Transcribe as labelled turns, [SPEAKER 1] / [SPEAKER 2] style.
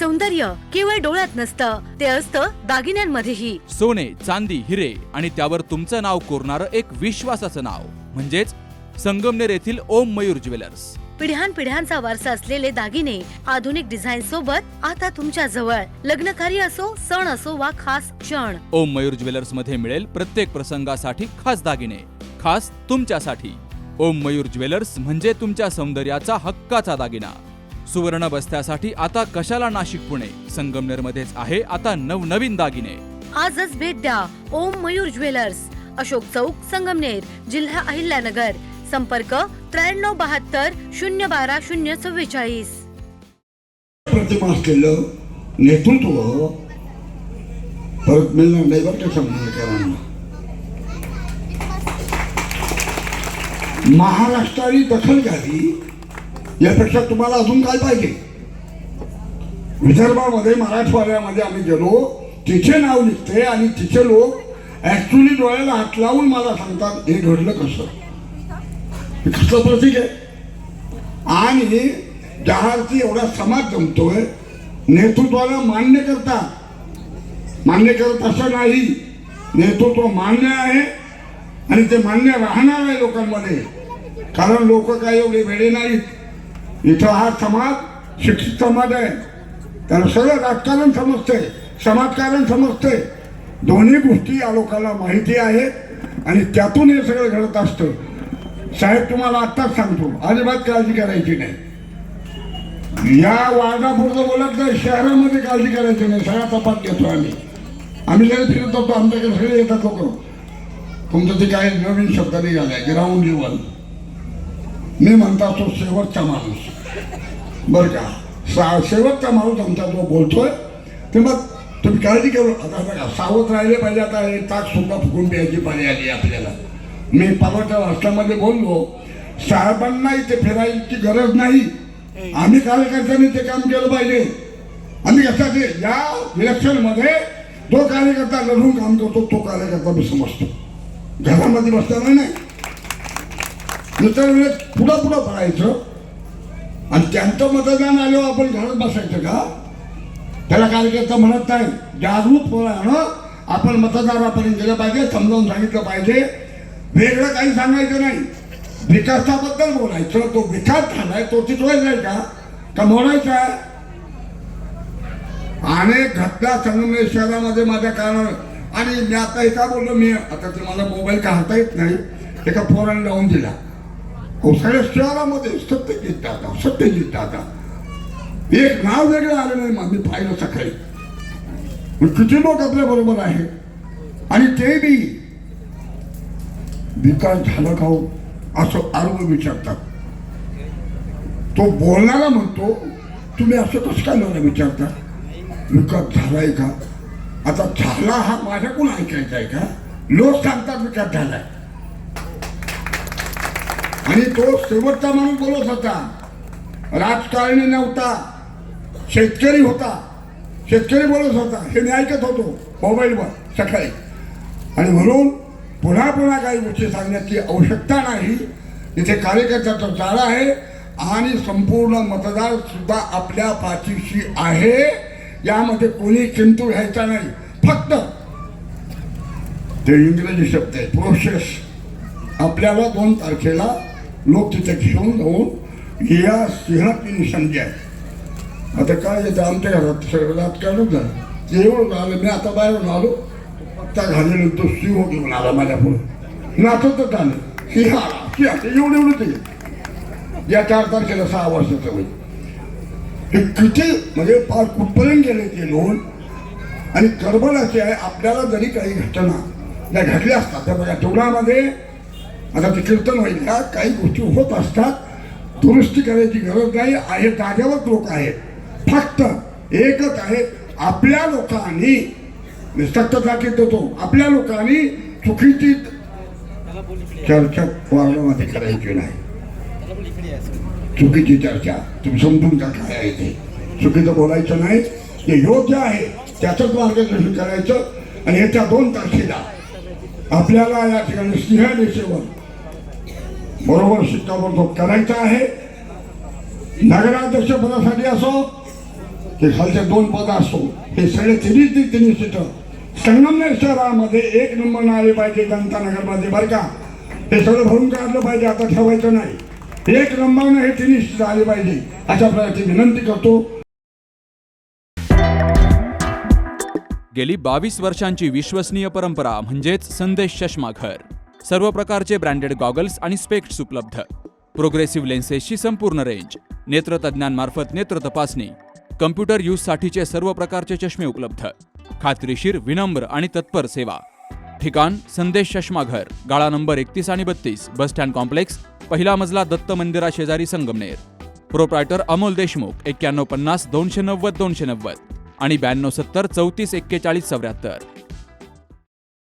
[SPEAKER 1] सौंदर्य केवळ डोळ्यात नसतं, ते असतं दागिन्यांमध्येही.
[SPEAKER 2] सोने, चांदी, हिरे आणि त्यावर तुमचं नाव कोरणारं एक विश्वासाचं नाव म्हणजेच संगमनेर येथील ओम मयूर ज्वेलर्स.
[SPEAKER 1] पिढ्यानपिढ्यांचा वारसा असलेले दागिने आधुनिक डिझाईन सोबत आता तुमच्या जवळ. लग्न कार्य असो, सण असो वा खास क्षण,
[SPEAKER 2] ओम मयूर ज्वेलर्स मध्ये मिळेल प्रत्येक प्रसंगासाठी खास दागिने, खास तुमच्यासाठी. ओम मयूर ज्वेलर्स म्हणजे तुमच्या सौंदर्याचा हक्काचा दागिना. सुवर्ण बस्त्यासाठी आता कशाला नाशिक पुणे, संगमनेर मध्येच आहे आता नवनवीन दागिने.
[SPEAKER 1] आजच भेट द्या ओम मयूर ज्वेलर्स, अशोक चौक, संगमनेर, जिल्हा अहिल्यानगर. संपर्क 9372 012 044.
[SPEAKER 3] प्रतिमा असलेलं नेतृत्व परत मिळणार नाही बरं का संगमनेरकरांना. महाराष्ट्राने दखल घ्यावी यापेक्षा तुम्हाला अजून काय पाहिजे. विदर्भामध्ये, मराठवाड्यामध्ये आम्ही गेलो, तिचे नाव निघते आणि तिचे लोक ऍक्च्युली डोळ्याला हात लावून मला सांगतात हे घडलं कसं, हे कसं प्रतीक आहे. आणि जहारती एवढा समाज जमतोय, नेतृत्वाला मान्य करत असं नाही, नेतृत्व मान्य आहे आणि ते मान्य राहणार आहे लोकांमध्ये. कारण लोक काय एवढे वेडे नाहीत. इथं हा समाज शिक्षित समाज आहे, त्याला सगळं राजकारण समजतंय, समाजकारण समजतंय. दोन्ही गोष्टी या लोकांना माहिती आहेत आणि त्यातून हे सगळं घडत असतं. साहेब तुम्हाला आत्ताच सांगतो, अजिबात काळजी करायची नाही. या वार्डापुरतं बोलत नाही, शहरामध्ये काळजी करायची नाही. सगळा तपास घेतो आम्ही जरी फिरत होतो, आमच्याकडे सगळे येतात लोक. तुमचं ते काय नवीन शब्द निघालाय ग्राउंड लेवल. मी म्हणता तो शेवटचा माणूस बरं का, शेवटचा माणूस आमचा जो बोलतोय ते मग तुम्ही काळजी करू. आता बघा सावध राहिले पाहिजे. आता हे ताक सुद्धा फुकून द्यायची पाळी आली आपल्याला. मी परवाच्या वाचनामध्ये बोललो, साहेबांना इथे फिरायची गरज नाही, आम्ही कार्यकर्त्यांनी ते काम केलं पाहिजे. आम्ही कशाचे या इलेक्शन मध्ये जो कार्यकर्ता लढून काम करतो तो कार्यकर्ता मी समजतो. घरामध्ये बसताना नाही, इतर वेळेस पुढं पडायचं आणि त्यांचं मतदान आल्यावर आपण घरात बसायचं का? त्याला कार्यकर्ता म्हणत नाही. जागरूकपणे आपण मतदारापर्यंत गेलं पाहिजे, समजावून सांगितलं पाहिजे. वेगळं काही सांगायचं नाही, विकासाबद्दल बोलायचं. तो विकास झालाय तो टिकवायचा का मोडायचा? अनेक घटना संगमनेर शहरामध्ये माझ्या कानावर. आणि मी आता एका बोललो, मी आता ते मला मोबाईल का हाता येत नाही, एका पोराने लावून दिला. सगळ्या शहरामध्ये सत्यजित दादा एक नाव वेगळं आलं नाही. मी पाहिलं सकाळी किती लोक आपल्या बरोबर आहे आणि ते बी विकास झाला का असं आरोप विचारतात. तो बोलणारा म्हणतो तुम्ही असं कसं काय मला विचारता, विकास झालाय का? आता झाला हा माझ्याकडून ऐकायचा आहे का? लोक सांगतात विकास झालाय आणि तो शेवटचा माणूस बोलत होता. राजकारणी नव्हता, शेतकरी होता. शेतकरी बोलत होता, हे मी ऐकत होतो मोबाईलवर सकाळी. आणि म्हणून पुन्हा काही गोष्टी सांगण्याची आवश्यकता नाही. इथे कार्यकर्त्याचा जाळा आहे आणि संपूर्ण मतदार सुद्धा आपल्या पाठीशी आहे. यामध्ये कोणी किंतु घ्यायचा नाही. फक्त ते इंग्रजी शब्द आहे प्रोसेस. आपल्याला 2 तारखेला लोक तिथे घेऊन जाऊन या सिंहाची संधी आहे. आता काय येतं आमच्या घरात सगळं राजकारणच झालं. ते एवढं झालं, मी आता बाहेरून आलो, पत्ता घालेलं तो सिंह घेऊन आला माझ्या पुढे. नाचतच आलं सिंहा एवढं ते या 4 तारखेला 6 वर्षाचं होईल. हे किती म्हणजे फार कुठपर्यंत गेले ते लोक. आणि गडबड अशी आहे, आपल्याला जरी काही घटना त्या घडल्या असतात त्या बघा तेवढ्यामध्ये आता ते कीर्तन होईल का, काही गोष्टी होत असतात. दुरुस्ती करायची गरज नाही आहे. जागेवर लोक आहेत. फक्त एकच आहे, आपल्या लोकांनी सत्तासाठी देतो, आपल्या लोकांनी चुकीची चर्चा वारंवार करायची नाही. चुकीची चर्चा तुम्ही समजून का काय आहे ते चुकीचं बोलायचं नाही. ते योग्य आहे त्याचंच मार्गदर्शन करायचं. आणि येत्या 2 तारखेला आपल्याला या ठिकाणी सिंहदेशेवर बरोबर शिक्कामोर्तब करायचा आहे. नगराध्यक्ष पदासाठी असो हे खालचे 2 पद असतो, हे सगळे तिन्ही सीटं संगमनेर शहरामध्ये 1 नंबरनं आले पाहिजे जनता नगरमध्ये, बरं का. हे सगळं भरून काढलं पाहिजे, आता ठेवायचं नाही. 1 नंबरनं हे तिन्ही सीटं आली पाहिजे अशा प्रकारची विनंती करतो.
[SPEAKER 2] गेली 22 वर्षांची विश्वसनीय परंपरा म्हणजेच संदेश चष्मा घर. सर्व प्रकारचे ब्रँडेड गॉगल्स आणि स्पेक्ट्स उपलब्ध. प्रोग्रेसिव्ह लेन्सेसची संपूर्ण रेंज. नेत्रतज्ञांमार्फत नेत्र तपासणी. कम्प्युटर यूजसाठीचे सर्व प्रकारचे चष्मे उपलब्ध. खात्रीशीर, विनम्र आणि तत्पर सेवा. ठिकाण संदेश चष्मा घर, गाळा नंबर 31 आणि 32, बस स्टँड कॉम्प्लेक्स, पहिला मजला, दत्त मंदिरा शेजारी, संगमनेर. प्रोप्रायटर अमोल देशमुख. 9150 290 290 आणि 9270 34 41 74.